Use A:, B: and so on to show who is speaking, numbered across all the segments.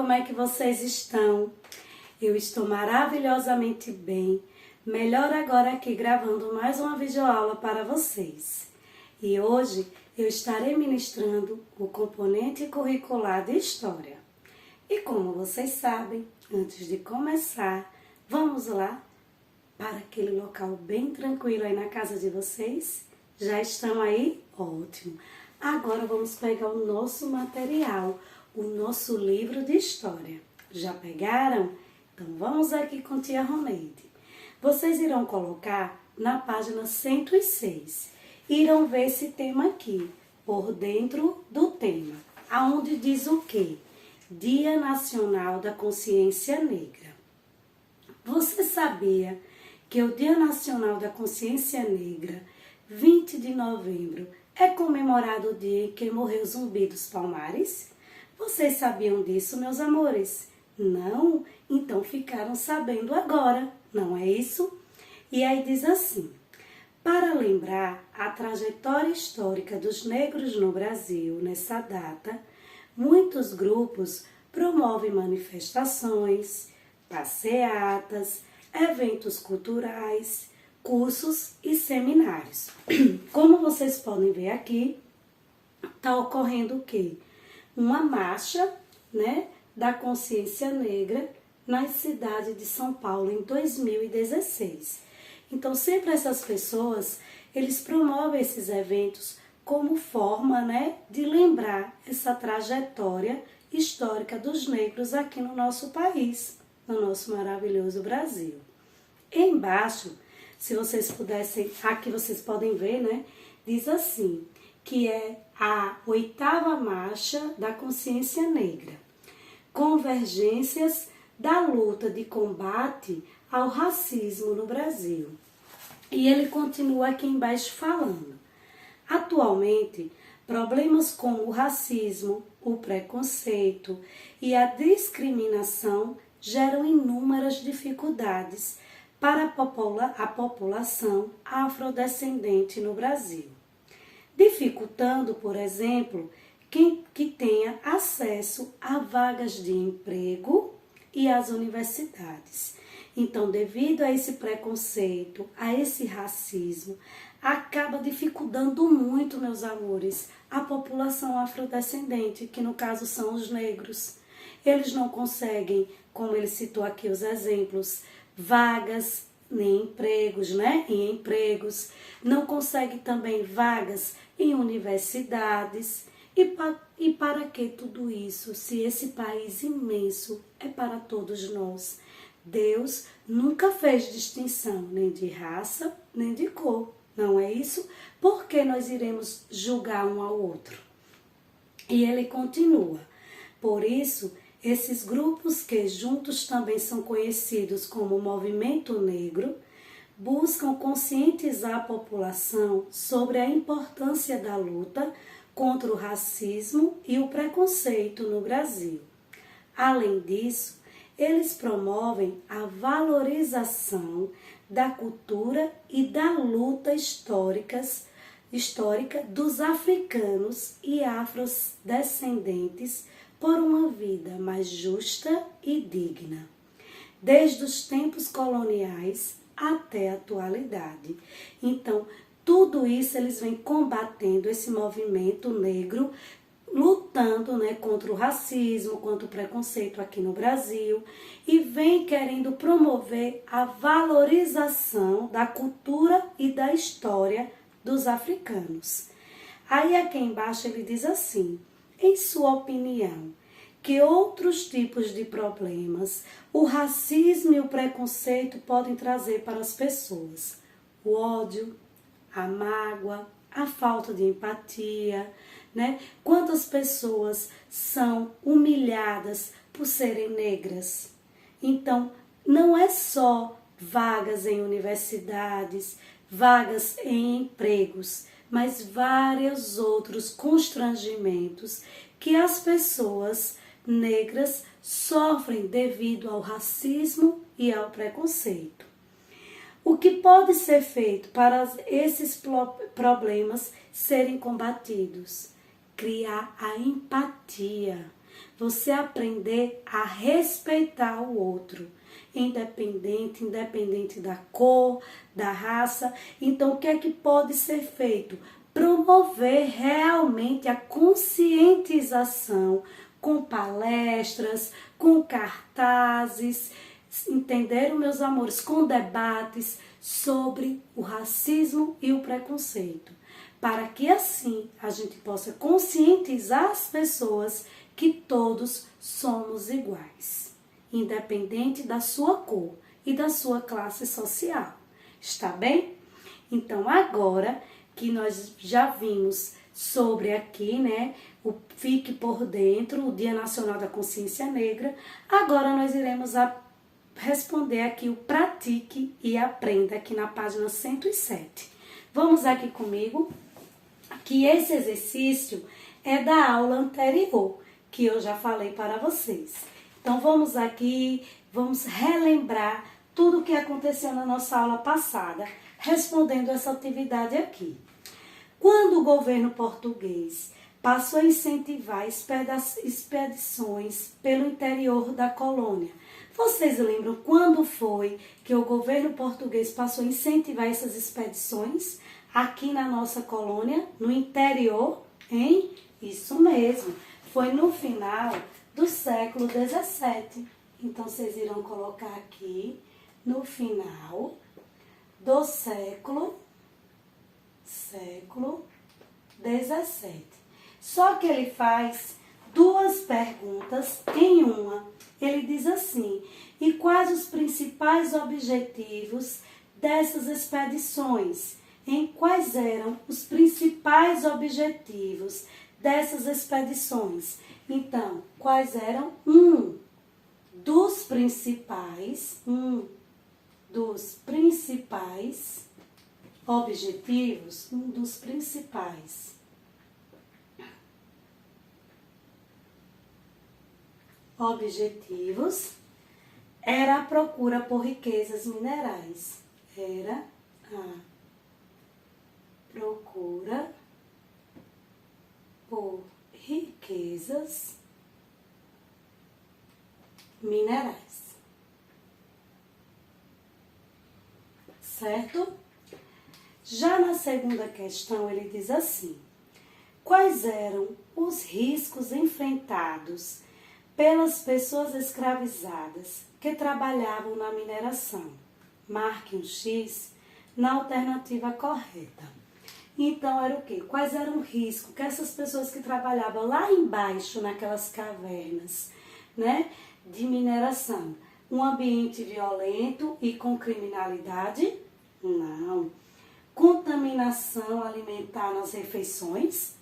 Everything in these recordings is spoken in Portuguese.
A: como é que vocês estão? Eu estou maravilhosamente bem, melhor agora aqui gravando mais uma videoaula para vocês. E hoje eu estarei ministrando o componente curricular de História. E como vocês sabem, antes de começar, vamos lá para aquele local bem tranquilo aí na casa de vocês? Já estão aí? Ótimo! Agora vamos pegar o nosso material, o nosso livro de história. Já pegaram? Então vamos aqui com tia Roneide. Vocês irão colocar na página 106. Irão ver esse tema aqui, por dentro do tema, aonde diz o quê? Dia Nacional da Consciência Negra. Você sabia que o Dia Nacional da Consciência Negra, 20 de novembro, é comemorado o dia em que morreu Zumbi dos Palmares? Vocês sabiam disso, meus amores? Não? Então ficaram sabendo agora, não é isso? E aí diz assim: para lembrar a trajetória histórica dos negros no Brasil nessa data, muitos grupos promovem manifestações, passeatas, eventos culturais, cursos e seminários. Como vocês podem ver aqui, está ocorrendo o quê? Uma marcha, né, da consciência negra na cidade de São Paulo em 2016. Então, sempre essas pessoas, eles promovem esses eventos como forma, né, de lembrar essa trajetória histórica dos negros aqui no nosso país, no nosso maravilhoso Brasil. Embaixo, se vocês pudessem, aqui vocês podem ver, né? Diz assim, que é a 8ª Marcha da Consciência Negra. Convergências da luta de combate ao racismo no Brasil. E ele continua aqui embaixo falando. Atualmente, problemas como o racismo, o preconceito e a discriminação geram inúmeras dificuldades para a população afrodescendente no Brasil, dificultando, por exemplo, que tenha acesso a vagas de emprego e às universidades. Então, devido a esse preconceito, a esse racismo, acaba dificultando muito, meus amores, a população afrodescendente, que no caso são os negros. Eles não conseguem, como ele citou aqui os exemplos, vagas nem empregos, né? Em empregos, não consegue também vagas em universidades. E para que tudo isso, se esse país imenso é para todos nós? Deus nunca fez distinção nem de raça, nem de cor, não é isso? Por que nós iremos julgar um ao outro? E ele continua, por isso, esses grupos que juntos também são conhecidos como Movimento Negro, buscam conscientizar a população sobre a importância da luta contra o racismo e o preconceito no Brasil. Além disso, eles promovem a valorização da cultura e da luta histórica dos africanos e afrodescendentes por uma vida mais justa e digna, desde os tempos coloniais até a atualidade. Então, tudo isso eles vêm combatendo esse movimento negro, lutando, né, contra o racismo, contra o preconceito aqui no Brasil, e vem querendo promover a valorização da cultura e da história dos africanos. Aí aqui embaixo ele diz assim: em sua opinião, que outros tipos de problemas o racismo e o preconceito podem trazer para as pessoas? O ódio, a mágoa, a falta de empatia, né? Quantas pessoas são humilhadas por serem negras? Então, não é só vagas em universidades, vagas em empregos, mas vários outros constrangimentos que as pessoas negras sofrem devido ao racismo e ao preconceito. O que pode ser feito para esses problemas serem combatidos? Criar a empatia. você aprender a respeitar o outro, independente da cor, da raça. Então, o que é que pode ser feito? Promover realmente a conscientização com palestras, com cartazes, entenderam, meus amores, com debates sobre o racismo e o preconceito, para que assim a gente possa conscientizar as pessoas que todos somos iguais, independente da sua cor e da sua classe social. Está bem? Então, agora que nós já vimos sobre aqui, né, o Fique por Dentro, o Dia Nacional da Consciência Negra, agora nós iremos responder aqui o Pratique e Aprenda, aqui na página 107. Vamos aqui comigo, que esse exercício é da aula anterior, que eu já falei para vocês. Então, vamos aqui, vamos relembrar tudo o que aconteceu na nossa aula passada, respondendo essa atividade aqui. Quando o governo português passou a incentivar expedições pelo interior da colônia, vocês lembram quando foi que o governo português passou a incentivar essas expedições aqui na nossa colônia, no interior, hein? Isso mesmo, foi no final do século XVII. Então, vocês irão colocar aqui no final do século XVII. Só que ele faz duas perguntas em uma. Ele diz assim: e quais os principais objetivos dessas expedições? Em quais eram os principais objetivos dessas expedições? Então, quais eram? Um dos principais objetivos era a procura por riquezas minerais. Era a procura por riquezas minerais. Certo? Já na segunda questão, ele diz assim: quais eram os riscos enfrentados pelas pessoas escravizadas que trabalhavam na mineração? Marque um X na alternativa correta. Então, era o quê? Quais eram os riscos que essas pessoas que trabalhavam lá embaixo, naquelas cavernas, né, de mineração? Um ambiente violento e com criminalidade? Não. Contaminação alimentar nas refeições?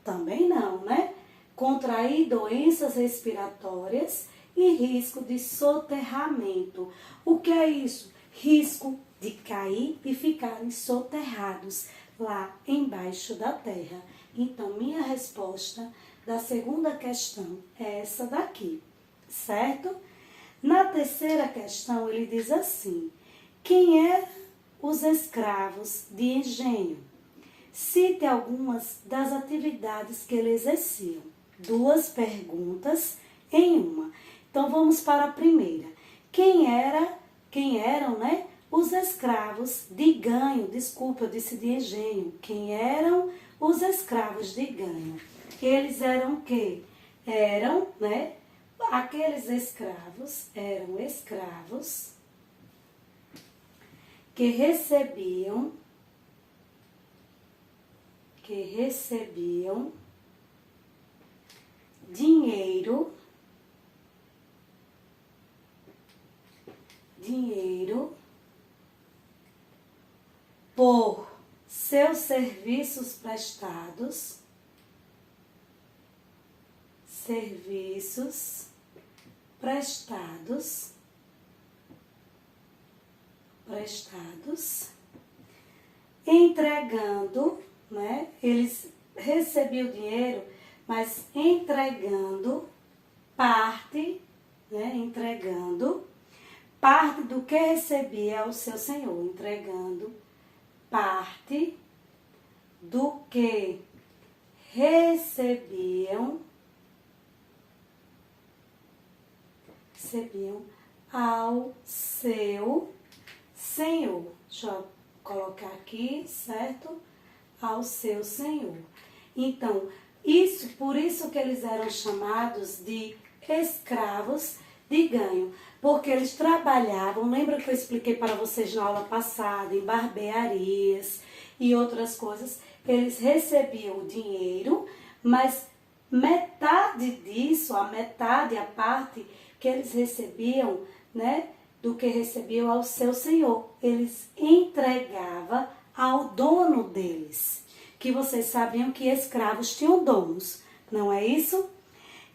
A: Também não, né? Contrair doenças respiratórias e risco de soterramento. O que é isso? Risco de cair e ficarem soterrados lá embaixo da terra. Então, minha resposta da segunda questão é essa daqui, certo? Na terceira questão, ele diz assim: quem eram os escravos de engenho? Cite algumas das atividades que ele exerciam. Duas perguntas em uma. Então, vamos para a primeira. Quem eram, né, os escravos de ganho? Desculpa, eu disse de engenho. Quem eram os escravos de ganho? Eles eram o quê? Eram, né, aqueles escravos, eram escravos que recebiam dinheiro por seus serviços prestados, entregando, né? Eles recebiam dinheiro, mas entregando parte, né? Entregando parte do que recebia ao seu senhor, entregando parte do que recebiam recebiam ao seu senhor. Deixa eu colocar aqui, certo? Ao seu senhor. Então, por isso que eles eram chamados de escravos de ganho, porque eles trabalhavam, lembra que eu expliquei para vocês na aula passada, em barbearias e outras coisas, eles recebiam o dinheiro, mas metade disso, a parte que eles recebiam, né, do que recebiam ao seu senhor, eles entregavam ao dono deles, que vocês sabiam que escravos tinham donos, não é isso?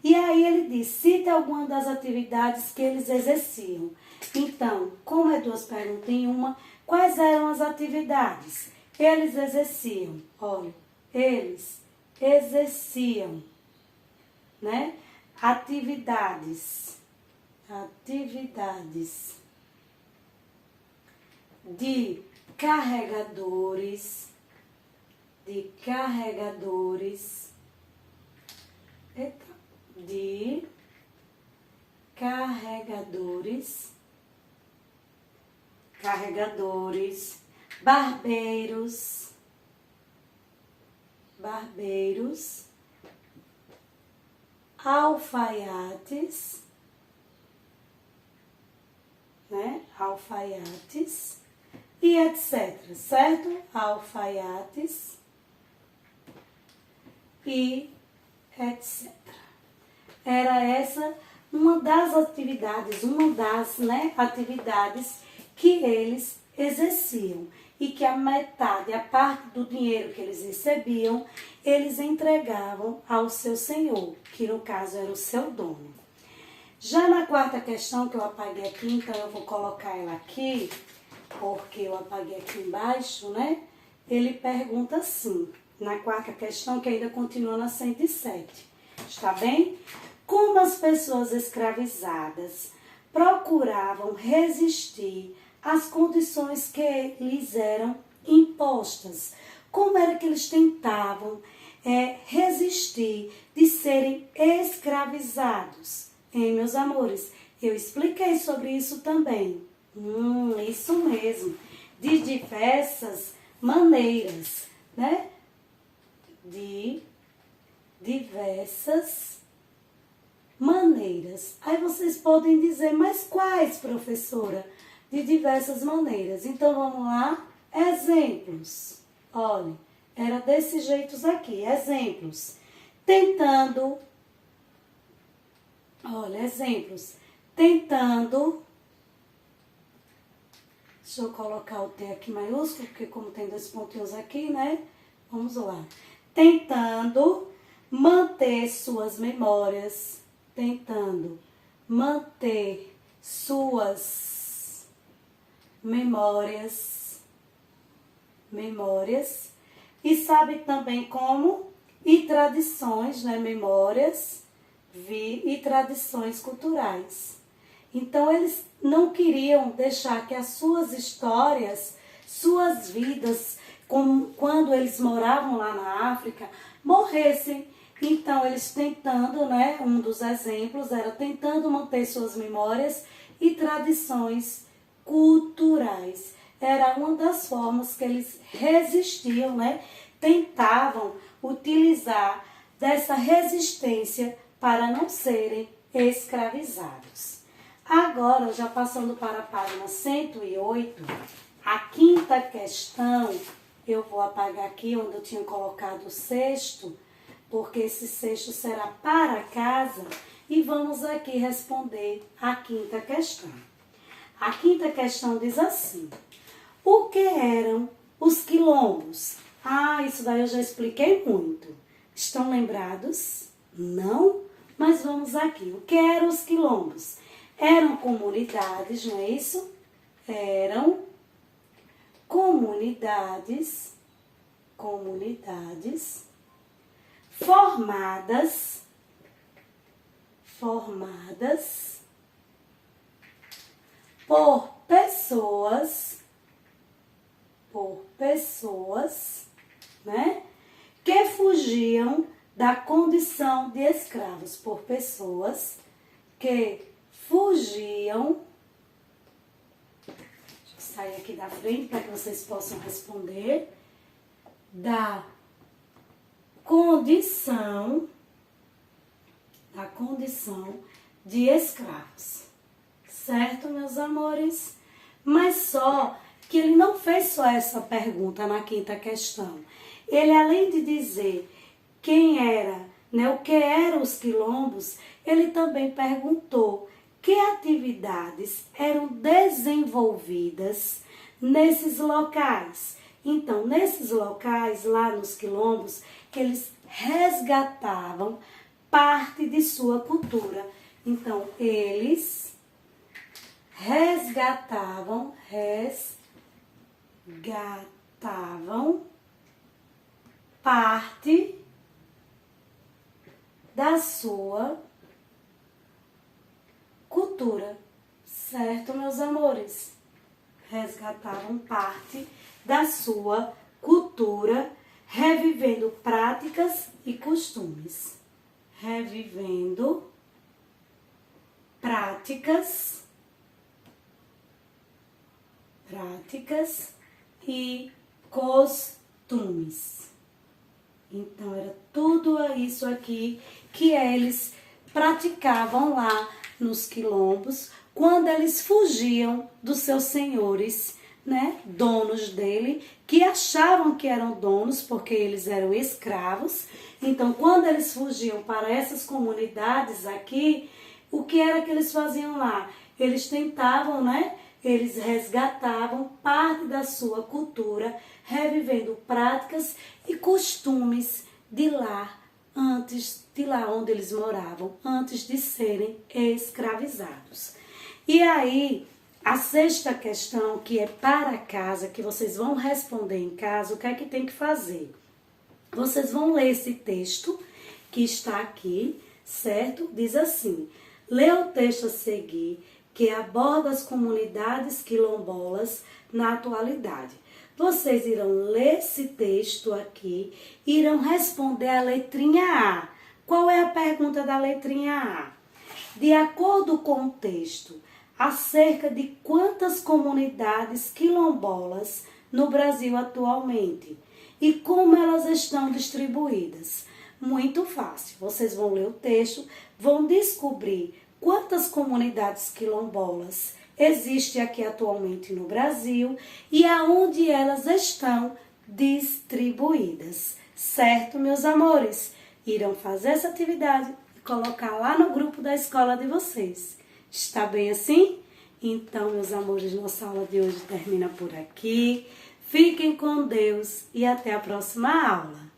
A: E aí ele diz, cite alguma das atividades que eles exerciam. Então, como é duas perguntas em uma, quais eram as atividades? Eles exerciam, olha, eles exerciam, né? Atividades de carregadores, de carregadores barbeiros, alfaiates, né? Alfaiates e etc, certo? Alfaiates e etc. Era essa uma das atividades, atividades que eles exerciam e que a parte do dinheiro que eles recebiam, eles entregavam ao seu senhor, que no caso era o seu dono. Já na quarta questão, que eu apaguei aqui, então eu vou colocar ela aqui, porque eu apaguei aqui embaixo, né? Ele pergunta assim, na quarta questão, que ainda continua na 107, está bem? Como as pessoas escravizadas procuravam resistir às condições que lhes eram impostas? Como era que eles tentavam resistir de serem escravizados? Meus amores, eu expliquei sobre isso também. Isso mesmo, de diversas maneiras, né? De diversas maneiras. Aí vocês podem dizer, mas quais, professora? De diversas maneiras. Então, vamos lá. Exemplos. Olha, era desse jeito aqui. Exemplos. Tentando. Olha, exemplos. Tentando. Deixa eu colocar o T aqui maiúsculo, porque como tem dois pontinhos aqui, né? Vamos lá. Tentando manter suas memórias. Tentando manter suas memórias. E sabe também como? E tradições, né? Memórias e tradições culturais. Então, eles não queriam deixar que as suas histórias, suas vidas, quando eles moravam lá na África, morressem. Então, eles tentando, né, um dos exemplos era tentando manter suas memórias e tradições culturais. Era uma das formas que eles resistiam, né, tentavam utilizar dessa resistência para não serem escravizados. Agora, já passando para a página 108, a quinta questão, eu vou apagar aqui onde eu tinha colocado o sexto, porque esse sexto será para casa, e vamos aqui responder a quinta questão. A quinta questão diz assim, o que eram os quilombos? Isso daí eu já expliquei muito. Estão lembrados? Não? Mas vamos aqui. O que eram os quilombos? Eram comunidades, não é isso? Eram comunidades formadas por pessoas, né, que fugiam da condição de escravos, por pessoas que fugiam. Deixa eu sair aqui da frente para que vocês possam responder. Da condição de escravos. Certo, meus amores? Mas só que ele não fez só essa pergunta na quinta questão. Ele, além de dizer quem era, né, o que eram os quilombos, ele também perguntou que atividades eram desenvolvidas nesses locais. Então, nesses locais, lá nos quilombos, eles resgatavam parte de sua cultura. Então, eles resgatavam parte da sua cultura, certo, meus amores? Resgatavam parte da sua cultura, revivendo práticas e costumes. Revivendo práticas e costumes. Então, era tudo isso aqui que eles praticavam lá nos quilombos, quando eles fugiam dos seus senhores, né, donos dele, que achavam que eram donos porque eles eram escravos. Então, quando eles fugiam para essas comunidades aqui, o que era que eles faziam lá? Eles tentavam, né? Eles resgatavam parte da sua cultura, revivendo práticas e costumes de lá, antes de lá onde eles moravam, antes de serem escravizados. E aí, a sexta questão, que é para casa, que vocês vão responder em casa, o que é que tem que fazer? Vocês vão ler esse texto que está aqui, certo? Diz assim: lê o texto a seguir, que aborda as comunidades quilombolas na atualidade. Vocês irão ler esse texto aqui e irão responder a letrinha A. Qual é a pergunta da letrinha A? De acordo com o texto, acerca de quantas comunidades quilombolas no Brasil atualmente e como elas estão distribuídas? Muito fácil. Vocês vão ler o texto, vão descobrir quantas comunidades quilombolas existem aqui atualmente no Brasil e aonde elas estão distribuídas. Certo, meus amores? Irão fazer essa atividade e colocar lá no grupo da escola de vocês. Está bem assim? Então, meus amores, nossa aula de hoje termina por aqui. Fiquem com Deus e até a próxima aula.